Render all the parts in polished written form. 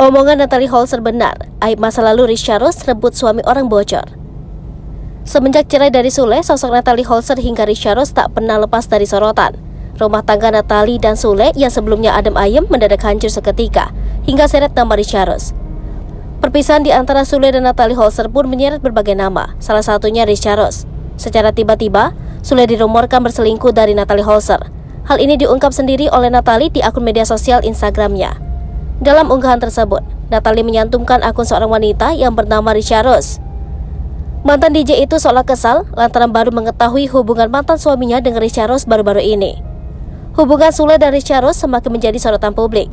Omongan Natalie Holzer benar, aib masa lalu Risha Rose rebut suami orang bocor. Semenjak cerai dari Sule, sosok Natalie Holzer hingga Risha Rose tak pernah lepas dari sorotan. Rumah tangga Natalie dan Sule yang sebelumnya adem ayem mendadak hancur seketika, hingga seret nama Risha Rose. Perpisahan di antara Sule dan Natalie Holzer pun menyeret berbagai nama, salah satunya Risha Rose. Secara tiba-tiba, Sule dirumorkan berselingkuh dari Natalie Holzer. Hal ini diungkap sendiri oleh Natalie di akun media sosial Instagramnya. Dalam unggahan tersebut, Natalie menyantumkan akun seorang wanita yang bernama Risha Rose. Mantan DJ itu seolah kesal lantaran baru mengetahui hubungan mantan suaminya dengan Risha Rose baru-baru ini. Hubungan Sule dan Risha Rose semakin menjadi sorotan publik.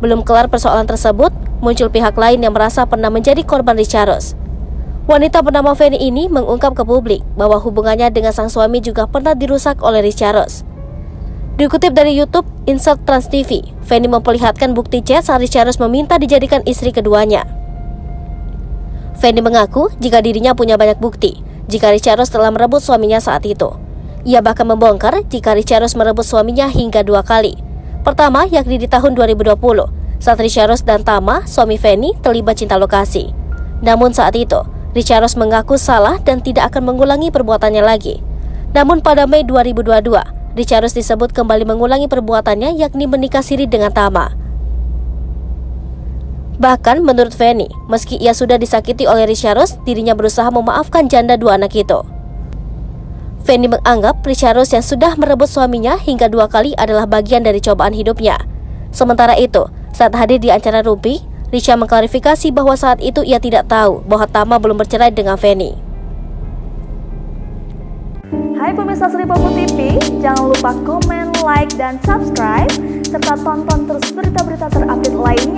Belum kelar persoalan tersebut, muncul pihak lain yang merasa pernah menjadi korban Risha Rose. Wanita bernama Feni ini mengungkap ke publik bahwa hubungannya dengan sang suami juga pernah dirusak oleh Risha Rose. Dikutip dari YouTube Insert Trans TV, Feni memperlihatkan bukti chat saat Risha Rose meminta dijadikan istri keduanya. Feni mengaku jika dirinya punya banyak bukti jika Risha Rose telah merebut suaminya saat itu. Ia bahkan membongkar jika Risha Rose merebut suaminya hingga 2 kali. Pertama yakni di tahun 2020 saat Risha Rose dan Tama, suami Feni, terlibat cinta lokasi. Namun saat itu, Risha Rose mengaku salah dan tidak akan mengulangi perbuatannya lagi. Namun pada Mei 2022, Risha Rose disebut kembali mengulangi perbuatannya yakni menikah siri dengan Tama. Bahkan menurut Feni, meski ia sudah disakiti oleh Risha Rose, dirinya berusaha memaafkan janda 2 anak itu. Feni menganggap Risha Rose yang sudah merebut suaminya hingga 2 kali adalah bagian dari cobaan hidupnya. Sementara itu, saat hadir di acara Rumpi, Risha mengklarifikasi bahwa saat itu ia tidak tahu bahwa Tama belum bercerai dengan Feni. Hai pemirsa Sri Popo TV, jangan lupa komen, like, dan subscribe, serta tonton terus berita-berita terupdate lainnya.